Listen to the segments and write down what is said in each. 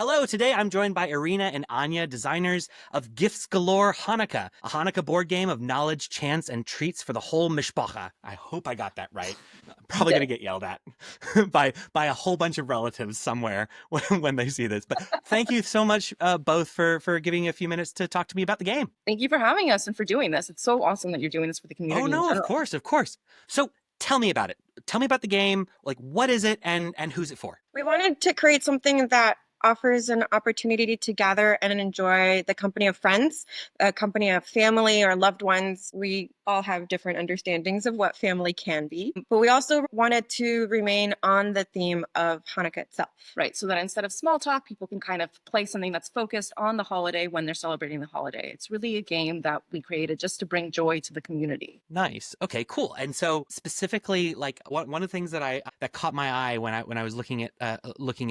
Hello, today I'm joined by Irina and Anya, designers of Gifts Galore Hanukkah, a Hanukkah board game of knowledge, chance, and treats for the whole mishpocha. I hope I got that right. I'm You probably did. going to get yelled at by a whole bunch of relatives somewhere when they see this. But thank you so much, both, for giving a few minutes to talk to me about the game. Thank you for having us and for doing this. It's so awesome that you're doing this for the Oh, community in no, of general. course, of course. So tell me about it. Tell me about the game. Like, what is it and who's it for? We wanted to create something that offers an opportunity to gather and enjoy the company of friends, a company of family or loved ones. We all have different understandings of what family can be, but we also wanted to remain on the theme of Hanukkah itself. Right. So that instead of small talk, people can kind of play something that's focused on the holiday when they're celebrating the holiday. It's really a game that we created just to bring joy to the community. Nice. Okay, cool. And so specifically, like one of the things that caught my eye when I was looking it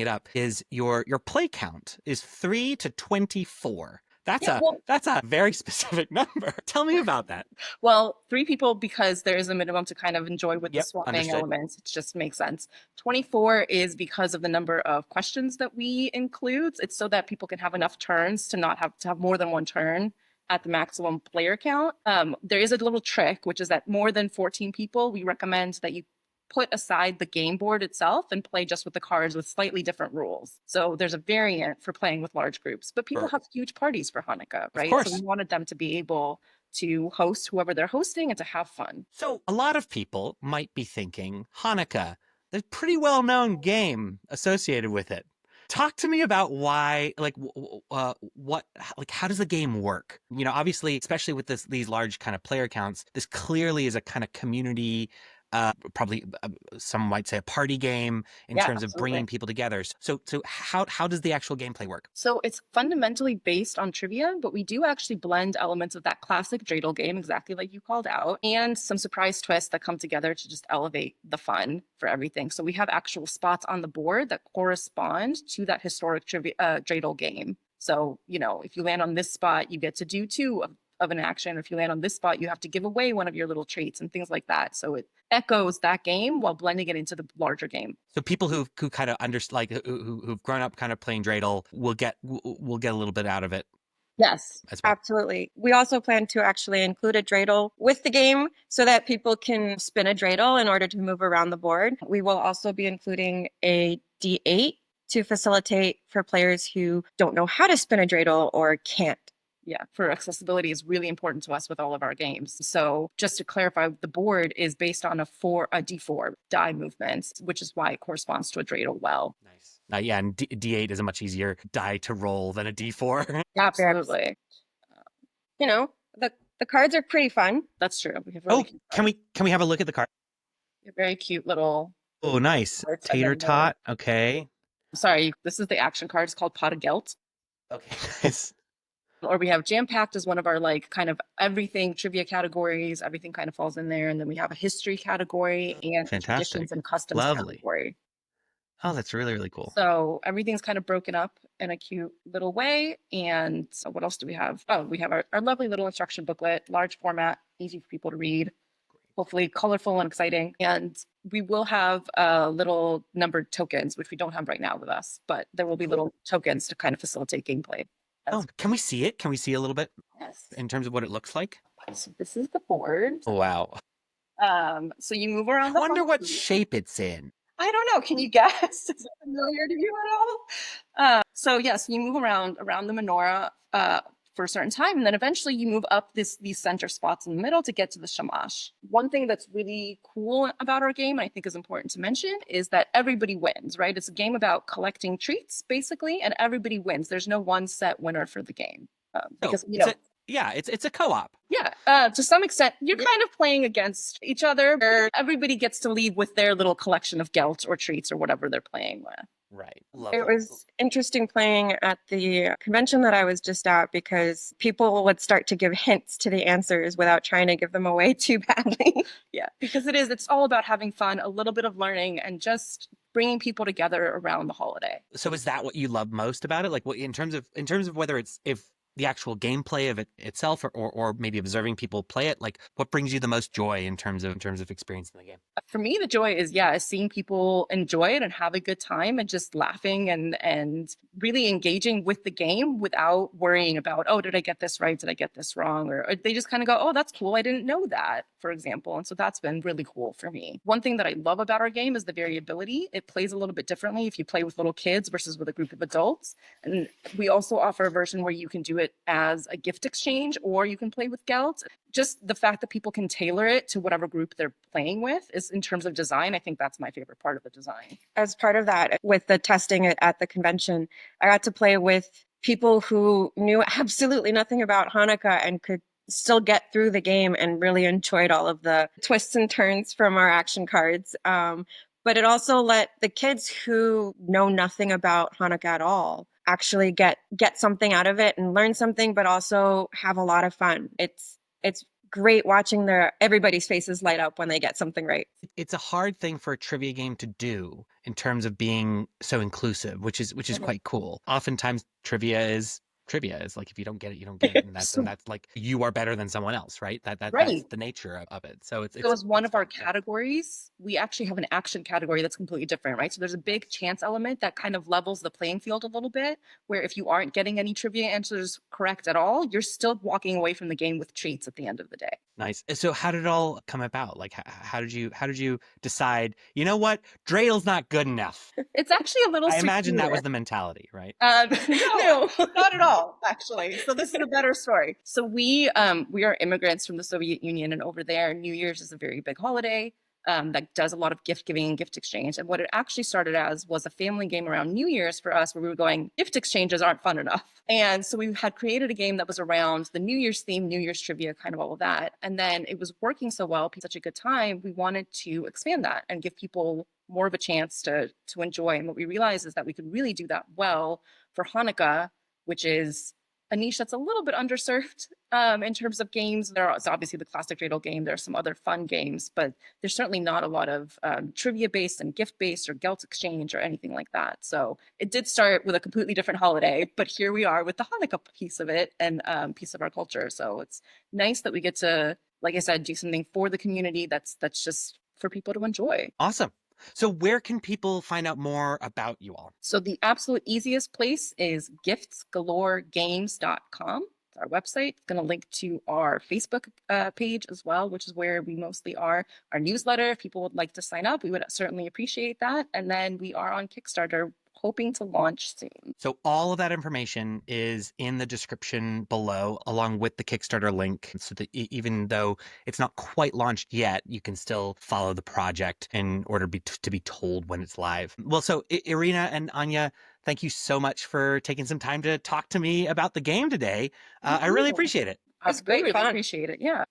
up is your play count is 3 to 24. That's Yeah, a well, that's a very specific number. Tell me about that. well, three people because there is a minimum to kind of enjoy with the Yep, swapping understood. elements. It just makes sense. 24 is because of the number of questions that we include. It's so that people can have enough turns to not have to have more than one turn at the maximum player count. There is a little trick, which is that more than 14 people, we recommend that you put aside the game board itself and play just with the cards with slightly different rules. So there's a variant for playing with large groups, but people Sure. have huge parties for Hanukkah, Of right? So we course. wanted them to be able to host whoever they're hosting and to have fun. So a lot of people might be thinking Hanukkah, there's a pretty well-known game associated with it. Talk to me about why, like, what, like, how does the game work? You know, obviously, especially with these large kind of player counts, this clearly is a kind of community, probably some might say a party game in Yeah, terms of absolutely. bringing people together. So how does the actual gameplay work? So it's fundamentally based on trivia, but we do actually blend elements of that classic dreidel game, exactly like you called out, and some surprise twists that come together to just elevate the fun for everything. So we have actual spots on the board that correspond to that historic trivia dreidel game. So, if you land on this spot, you get to do two of an action. If you land on this spot, you have to give away one of your little traits and things like that. So it echoes that game while blending it into the larger game. So people who kind of like who've grown up kind of playing dreidel will get a little bit out of it Yes. as well. Absolutely. We also plan to actually include a dreidel with the game so that people can spin a dreidel in order to move around the board. We will also be including a D8 to facilitate for players who don't know how to spin a dreidel or can't. Yeah, for accessibility is really important to us with all of our games. So just to clarify, the board is based on a D4 die movements, which is why it corresponds to a dreidel well. Nice. Yeah, and D8 is a much easier die to roll than a D4. Absolutely. You know, the cards are pretty fun. That's true. We have Oh, really cute can we have a look at the card? very cute little Oh, nice. cards. And Tater then the, tot. Okay. sorry, this is the action card. It's called Pot of Gelt. Okay. Nice. Or we have Jam Packed as one of our like kind of everything trivia categories. Everything kind of falls in there. And then we have a history category and a Fantastic. traditions and customs Lovely. category. Oh, that's really, really cool. So everything's kind of broken up in a cute little way. And so what else do we have? Oh, we have our lovely little instruction booklet, large format, easy for people to read, hopefully colorful and exciting. And we will have little numbered tokens, which we don't have right now with us, but there will be little tokens to kind of facilitate gameplay. Oh, can we see it? Can we see a little bit Yes. in terms of what it looks like? So this is the board. Oh, wow. So you move around I the wonder what board. shape it's in. I don't know. Can you guess? Is it familiar to you at all? So yes, you move around the menorah for a certain time, and then eventually you move up these center spots in the middle to get to the shamash. One thing that's really cool about our game, and I think is important to mention, is that everybody wins. Right? It's a game about collecting treats, basically, and everybody wins. There's no one set winner for the game because it's a co-op. yeah, to some extent, you're kind of playing against each other. Where everybody gets to leave with their little collection of gelt or treats or whatever they're playing with. Right. It was interesting playing at the convention that I was just at because people would start to give hints to the answers without trying to give them away too badly. Yeah, because it's all about having fun, a little bit of learning, and just bringing people together around the holiday. So is that what you love most about it? Like, what in terms of whether it's if the actual gameplay of it itself, or maybe observing people play it? Like, what brings you the most joy in terms of experiencing the game? For me, the joy is seeing people enjoy it and have a good time and just laughing and really engaging with the game without worrying about, oh, did I get this right? Did I get this wrong? Or they just kind of go, oh, that's cool. I didn't know that, for example. And so that's been really cool for me. One thing that I love about our game is the variability. It plays a little bit differently if you play with little kids versus with a group of adults. And we also offer a version where you can do it as a gift exchange, or you can play with gelt. Just the fact that people can tailor it to whatever group they're playing with is, in terms of design, I think that's my favorite part of the design. As part of that, with the testing at the convention, I got to play with people who knew absolutely nothing about Hanukkah and could still get through the game and really enjoyed all of the twists and turns from our action cards. But it also let the kids who know nothing about Hanukkah at all actually get something out of it and learn something, but also have a lot of fun. It's great watching everybody's faces light up when they get something right. It's a hard thing for a trivia game to do in terms of being so inclusive, which is quite cool. Oftentimes trivia is like, if you don't get it, you don't get it, and that's like, you are better than someone else, right? That's Right. the nature of it. So So as one of our fun. Yeah. categories, we actually have an action category that's completely different, right? So there's a big chance element that kind of levels the playing field a little bit, where if you aren't getting any trivia answers correct at all, you're still walking away from the game with treats at the end of the day. Nice. So how did it all come about? Like, how did you decide, you know what, dreidel's not good enough? It's actually a little I imagine that circular. was the mentality, right? No, not at all, actually. So this is a better story. So we are immigrants from the Soviet Union, and over there, New Year's is a very big holiday that does a lot of gift giving and gift exchange. And what it actually started as was a family game around New Year's for us, where we were going, gift exchanges aren't fun enough. And so we had created a game that was around the New Year's theme, New Year's trivia, kind of all of that. And then it was working so well, such a good time, we wanted to expand that and give people more of a chance to enjoy. And what we realized is that we could really do that well for Hanukkah, which is a niche that's a little bit underserved in terms of games. There's obviously the classic dreidel game. There are some other fun games, but there's certainly not a lot of trivia-based and gift-based or gelt exchange or anything like that. So it did start with a completely different holiday, but here we are with the Hanukkah piece of it and piece of our culture. So it's nice that we get to, like I said, do something for the community that's just for people to enjoy. Awesome. So where can people find out more about you all? So the absolute easiest place is giftsgaloregames.com. It's our website. It's going to link to our Facebook page as well, which is where we mostly are. Our newsletter, if people would like to sign up, we would certainly appreciate that. And then we are on Kickstarter, hoping to launch soon. So all of that information is in the description below, along with the Kickstarter link, so that even though it's not quite launched yet, you can still follow the project in order to be told when it's live. Well, so Irina and Anya, thank you so much for taking some time to talk to me about the game today. I really appreciate it. That's great. Really Really fun. appreciate it. Yeah.